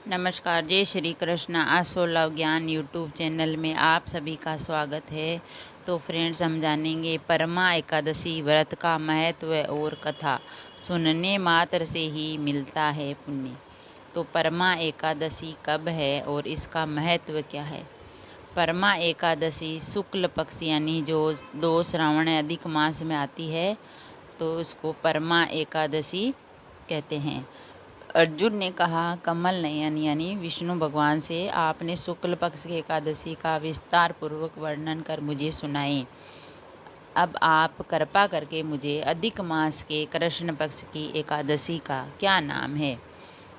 नमस्कार, जय श्री कृष्ण। आसो लव ज्ञान यूट्यूब चैनल में आप सभी का स्वागत है। तो फ्रेंड्स, हम जानेंगे परमा एकादशी व्रत का महत्व और कथा। सुनने मात्र से ही मिलता है पुण्य। तो परमा एकादशी कब है और इसका महत्व क्या है? परमा एकादशी शुक्ल पक्ष यानी जो 2 श्रावण अधिक मास में आती है, तो उसको परमा एकादशी कहते हैं। अर्जुन ने कहा, कमल नयन यानी विष्णु भगवान से, आपने शुक्ल पक्ष की एकादशी का विस्तार पूर्वक वर्णन कर मुझे सुनाएं। अब आप कृपा करके मुझे अधिक मास के कृष्ण पक्ष की एकादशी का क्या नाम है,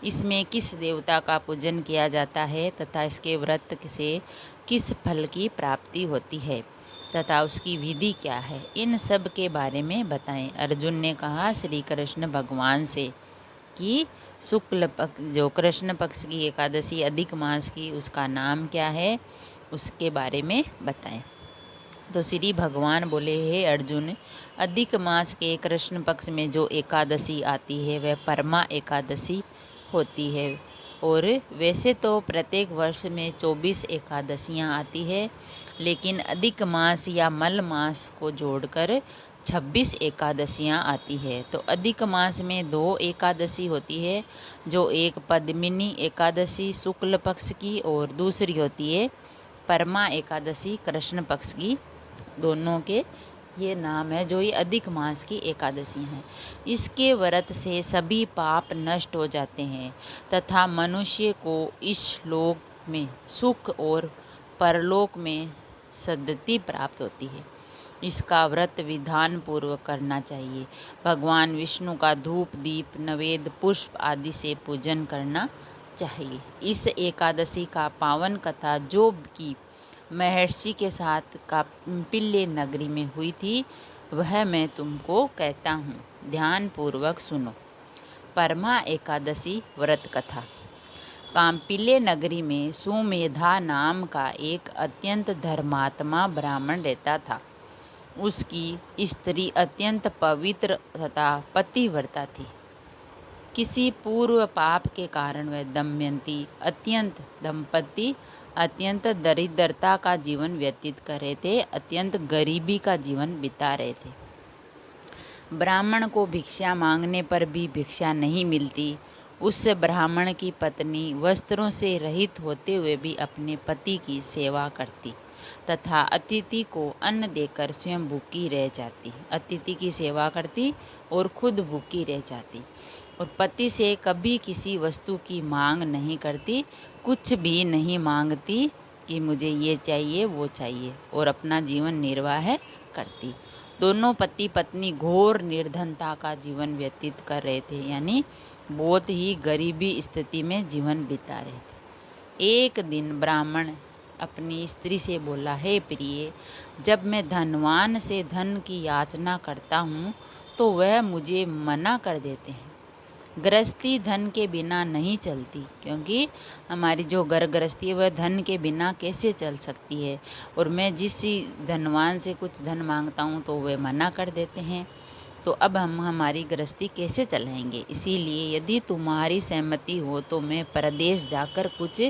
इसमें किस देवता का पूजन किया जाता है तथा इसके व्रत से किस फल की प्राप्ति होती है तथा उसकी विधि क्या है, इन सब के बारे में बताएं। अर्जुन ने कहा श्री कृष्ण भगवान से कि शुक्ल पक्ष जो कृष्ण पक्ष की एकादशी अधिक मास की, उसका नाम क्या है, उसके बारे में बताएं। तो श्री भगवान बोले, हे अर्जुन, अधिक मास के कृष्ण पक्ष में जो एकादशी आती है वह परमा एकादशी होती है। और वैसे तो प्रत्येक वर्ष में 24 एकादशियाँ आती है, लेकिन अधिक मास या मल मास को जोड़कर 26 एकादशियाँ आती है। तो अधिक मास में 2 एकादशी होती है, जो एक पद्मिनी एकादशी शुक्ल पक्ष की और दूसरी होती है परमा एकादशी कृष्ण पक्ष की। दोनों के ये नाम है जो ये अधिक मास की एकादशी हैं। इसके व्रत से सभी पाप नष्ट हो जाते हैं तथा मनुष्य को इस लोक में सुख और परलोक में सद्गति प्राप्त होती है। इसका व्रत विधान पूर्वक करना चाहिए। भगवान विष्णु का धूप दीप नवेद पुष्प आदि से पूजन करना चाहिए। इस एकादशी का पावन कथा जो कि महर्षि के साथ कांपिल्य नगरी में हुई थी, वह मैं तुमको कहता हूँ, ध्यान पूर्वक सुनो। परमा एकादशी व्रत कथा। कांपिल्य नगरी में सुमेधा नाम का एक अत्यंत धर्मात्मा ब्राह्मण रहता था। उसकी स्त्री अत्यंत पवित्र तथा पतिव्रता थी। किसी पूर्व पाप के कारण वह दमयंती दंपति अत्यंत दरिद्रता का जीवन व्यतीत कर रहे थे, अत्यंत गरीबी का जीवन बिता रहे थे। ब्राह्मण को भिक्षा मांगने पर भी भिक्षा नहीं मिलती। उस ब्राह्मण की पत्नी वस्त्रों से रहित होते हुए भी अपने पति की सेवा करती तथा अतिथि को अन्न देकर स्वयं भूखी रह जाती। अतिथि की सेवा करती और खुद भूखी रह जाती और पति से कभी किसी वस्तु की मांग नहीं करती, कुछ भी नहीं मांगती कि मुझे ये चाहिए वो चाहिए, और अपना जीवन निर्वाह करती। दोनों पति पत्नी घोर निर्धनता का जीवन व्यतीत कर रहे थे, यानी बहुत ही गरीबी स्थिति में जीवन बिता रहे थे। एक दिन ब्राह्मण अपनी स्त्री से बोला, हे प्रिय, जब मैं धनवान से धन की याचना करता हूँ तो वह मुझे मना कर देते हैं। गृहस्थी धन के बिना नहीं चलती, क्योंकि हमारी जो घर गृहस्थी है वह धन के बिना कैसे चल सकती है, और मैं जिस धनवान से कुछ धन मांगता हूँ तो वह मना कर देते हैं, तो अब हम हमारी गृहस्थी कैसे चलाएंगे। इसीलिए यदि तुम्हारी सहमति हो तो मैं परदेश जाकर कुछ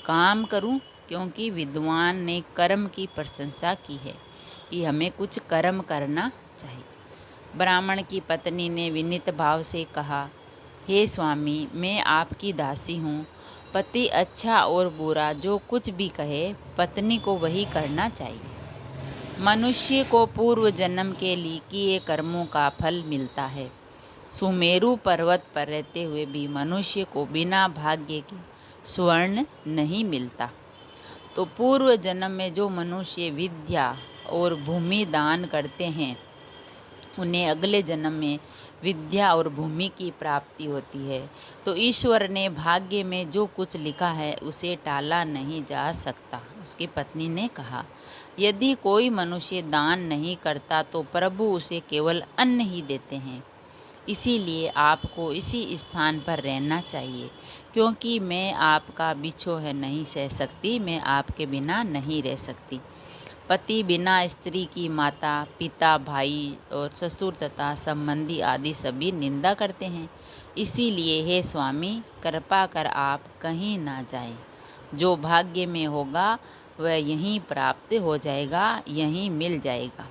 काम करूं, क्योंकि विद्वान ने कर्म की प्रशंसा की है कि हमें कुछ कर्म करना चाहिए। ब्राह्मण की पत्नी ने विनीत भाव से कहा, हे स्वामी, मैं आपकी दासी हूँ। पति अच्छा और बुरा जो कुछ भी कहे, पत्नी को वही करना चाहिए। मनुष्य को पूर्व जन्म के लिए किए कर्मों का फल मिलता है। सुमेरु पर्वत पर रहते हुए भी मनुष्य को बिना भाग्य के स्वर्ण नहीं मिलता। तो पूर्व जन्म में जो मनुष्य विद्या और भूमि दान करते हैं, उन्हें अगले जन्म में विद्या और भूमि की प्राप्ति होती है। तो ईश्वर ने भाग्य में जो कुछ लिखा है उसे टाला नहीं जा सकता। उसकी पत्नी ने कहा, यदि कोई मनुष्य दान नहीं करता तो प्रभु उसे केवल अन्न ही देते हैं। इसीलिए आपको इसी स्थान पर रहना चाहिए, क्योंकि मैं आपका बिछोह नहीं सह सकती, मैं आपके बिना नहीं रह सकती। पति बिना स्त्री की माता पिता भाई और ससुर तथा संबंधी आदि सभी निंदा करते हैं। इसीलिए हे स्वामी, कृपा कर आप कहीं ना जाएं। जो भाग्य में होगा वह यहीं प्राप्त हो जाएगा, यहीं मिल जाएगा।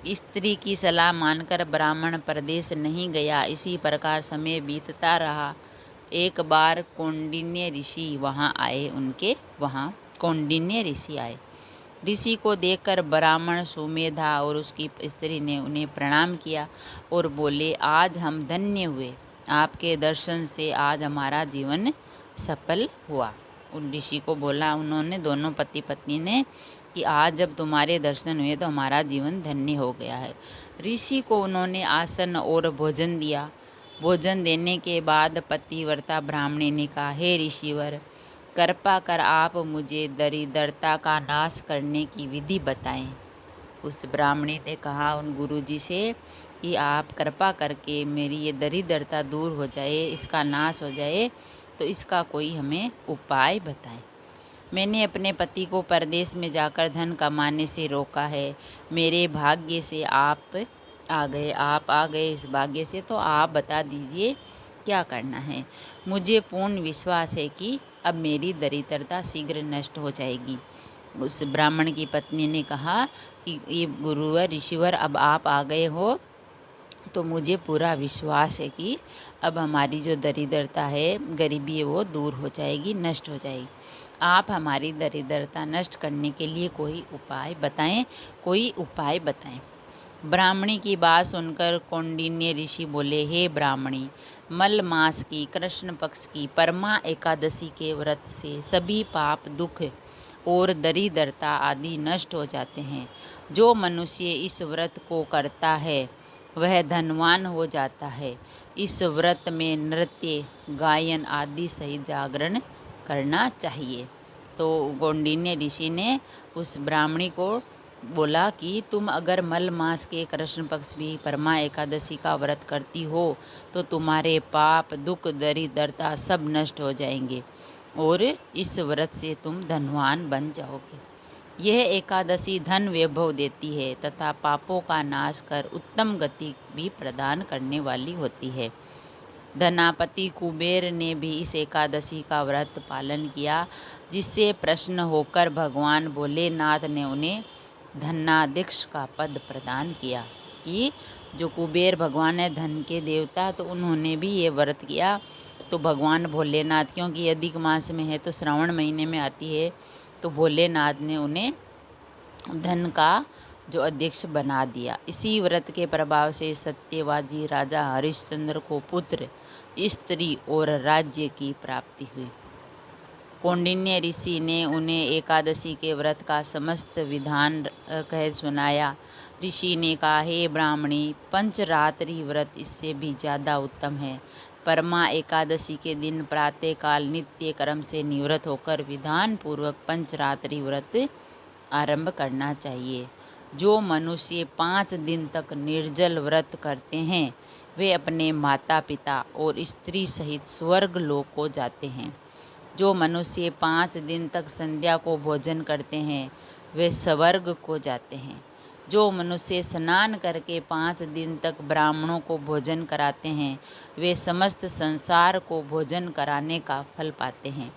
स्त्री की सलाह मानकर ब्राह्मण परदेश नहीं गया। इसी प्रकार समय बीतता रहा। एक बार कौंडिन्य ऋषि वहाँ आए। उनके वहाँ कौंडिन्य ऋषि आए। ऋषि को देखकर ब्राह्मण सुमेधा और उसकी स्त्री ने उन्हें प्रणाम किया और बोले, आज हम धन्य हुए। आपके दर्शन से आज हमारा जीवन सफल हुआ। उन ऋषि को बोला उन्होंने, दोनों पति पत्नी ने, कि आज जब तुम्हारे दर्शन हुए तो हमारा जीवन धन्य हो गया है। ऋषि को उन्होंने आसन और भोजन दिया। भोजन देने के बाद पतिव्रता ब्राह्मणी ने कहा, हे ऋषिवर, कृपा कर आप मुझे दरिद्रता का नाश करने की विधि बताएं। उस ब्राह्मणी ने कहा उन गुरुजी से कि आप कृपा करके मेरी ये दरिद्रता दूर हो जाए, इसका नाश हो जाए, तो इसका कोई हमें उपाय बताएं। मैंने अपने पति को परदेश में जाकर धन कमाने से रोका है। मेरे भाग्य से आप आ गए इस भाग्य से, तो आप बता दीजिए क्या करना है। मुझे पूर्ण विश्वास है कि अब मेरी दरिद्रता शीघ्र नष्ट हो जाएगी। उस ब्राह्मण की पत्नी ने कहा कि ये गुरुवर ऋषिवर, अब आप आ गए हो तो मुझे पूरा विश्वास है कि अब हमारी जो दरिद्रता है, गरीबी है, वो दूर हो जाएगी, नष्ट हो जाएगी। आप हमारी दरिद्रता नष्ट करने के लिए कोई उपाय बताएं, कोई उपाय बताएं। ब्राह्मणी की बात सुनकर कौंडिन्य ऋषि बोले, हे ब्राह्मणी, मल मास की कृष्ण पक्ष की परमा एकादशी के व्रत से सभी पाप, दुख और दरिद्रता आदि नष्ट हो जाते हैं। जो मनुष्य इस व्रत को करता है वह धनवान हो जाता है। इस व्रत में नृत्य, गायन आदि सहित जागरण करना चाहिए। तो कौंडिन्य ऋषि ने उस ब्राह्मणी को बोला कि तुम अगर मल मास के कृष्ण पक्ष भी परमा एकादशी का व्रत करती हो तो तुम्हारे पाप, दुख, दरिद्रता सब नष्ट हो जाएंगे और इस व्रत से तुम धनवान बन जाओगे। यह एकादशी धन वैभव देती है तथा पापों का नाश कर उत्तम गति भी प्रदान करने वाली होती है। धनापति कुबेर ने भी इस एकादशी का व्रत पालन किया, जिससे प्रसन्न होकर भगवान भोलेनाथ ने उन्हें धनाध्यक्ष का पद प्रदान किया। कि जो कुबेर भगवान है धन के देवता, तो उन्होंने भी ये व्रत किया। तो भगवान भोलेनाथ, क्योंकि अधिक मास में है तो श्रावण महीने में आती है, तो भोलेनाथ ने उन्हें धन का जो अध्यक्ष बना दिया। इसी व्रत के प्रभाव से सत्यवाजी राजा हरिश्चंद्र को पुत्र, स्त्री और राज्य की प्राप्ति हुई। कौंडिन्य ऋषि ने उन्हें एकादशी के व्रत का समस्त विधान कह सुनाया। ऋषि ने कहा, हे ब्राह्मणी, पंचरात्रि व्रत इससे भी ज़्यादा उत्तम है। परमा एकादशी के दिन प्रातःकाल नित्य कर्म से निवृत्त होकर विधान पूर्वक पंचरात्रि व्रत आरंभ करना चाहिए। जो मनुष्य 5 दिन तक निर्जल व्रत करते हैं वे अपने माता पिता और स्त्री सहित स्वर्ग लोक को जाते हैं। जो मनुष्य 5 दिन तक संध्या को भोजन करते हैं वे स्वर्ग को जाते हैं। जो मनुष्य स्नान करके 5 दिन तक ब्राह्मणों को भोजन कराते हैं वे समस्त संसार को भोजन कराने का फल पाते हैं।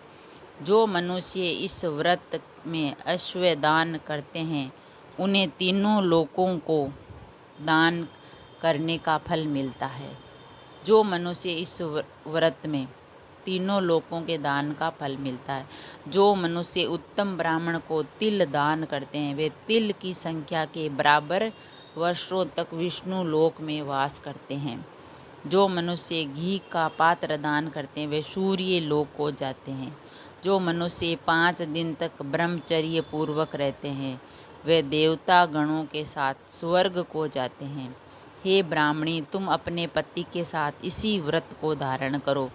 जो मनुष्य इस व्रत में अश्वदान करते हैं उन्हें तीनों लोकों को दान करने का फल मिलता है। जो मनुष्य इस व्रत में तीनों लोकों के दान का फल मिलता है। जो मनुष्य उत्तम ब्राह्मण को तिल दान करते हैं वे तिल की संख्या के बराबर वर्षों तक विष्णु लोक में वास करते हैं। जो मनुष्य घी का पात्र दान करते हैं वे सूर्य लोक को जाते हैं। जो मनुष्य 5 दिन तक ब्रह्मचर्य पूर्वक रहते हैं वे देवता गणों के साथ स्वर्ग को जाते हैं। हे ब्राह्मणी, तुम अपने पति के साथ इसी व्रत को धारण करो,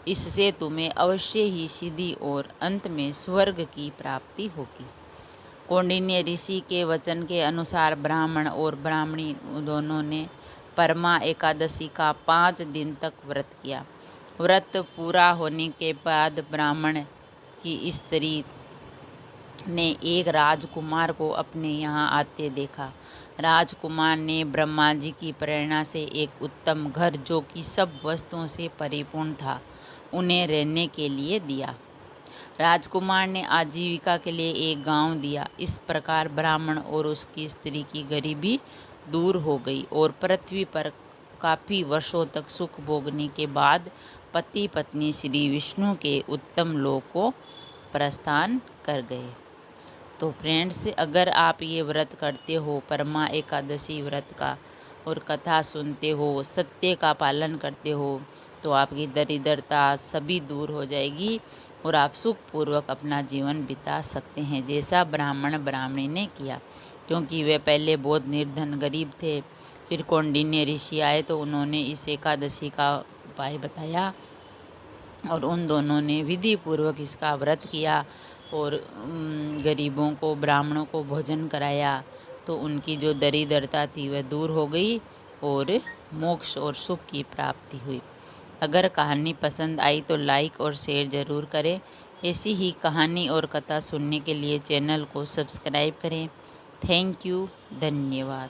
इससे तुम्हें अवश्य ही सिद्धि और अंत में स्वर्ग की प्राप्ति होगी। कौंडिन्य ऋषि के वचन के अनुसार ब्राह्मण और ब्राह्मणी दोनों ने परमा एकादशी का 5 दिन तक व्रत किया। व्रत पूरा होने के बाद ब्राह्मण की स्त्री ने एक राजकुमार को अपने यहाँ आते देखा। राजकुमार ने ब्रह्मा जी की प्रेरणा से एक उत्तम घर, जो कि सब वस्तुओं से परिपूर्ण था, उन्हें रहने के लिए दिया। राजकुमार ने आजीविका के लिए एक गांव दिया। इस प्रकार ब्राह्मण और उसकी स्त्री की गरीबी दूर हो गई और पृथ्वी पर काफ़ी वर्षों तक सुख भोगने के बाद पति पत्नी श्री विष्णु के उत्तम लोक को प्रस्थान कर गए। तो फ्रेंड्स, अगर आप ये व्रत करते हो, परमा एकादशी व्रत का, और कथा सुनते हो, सत्य का पालन करते हो, तो आपकी दरिद्रता सभी दूर हो जाएगी और आप सुखपूर्वक अपना जीवन बिता सकते हैं, जैसा ब्राह्मण ब्राह्मणी ने किया। क्योंकि वे पहले बहुत निर्धन गरीब थे। फिर कौंडिन्य ऋषि आए तो उन्होंने इस एकादशी का उपाय बताया और उन दोनों ने विधि पूर्वक इसका व्रत किया और गरीबों को, ब्राह्मणों को भोजन कराया, तो उनकी जो दरिद्रता थी वह दूर हो गई और मोक्ष और सुख की प्राप्ति हुई। अगर कहानी पसंद आई तो लाइक और शेयर ज़रूर करें। ऐसी ही कहानी और कथा सुनने के लिए चैनल को सब्सक्राइब करें। थैंक यू, धन्यवाद।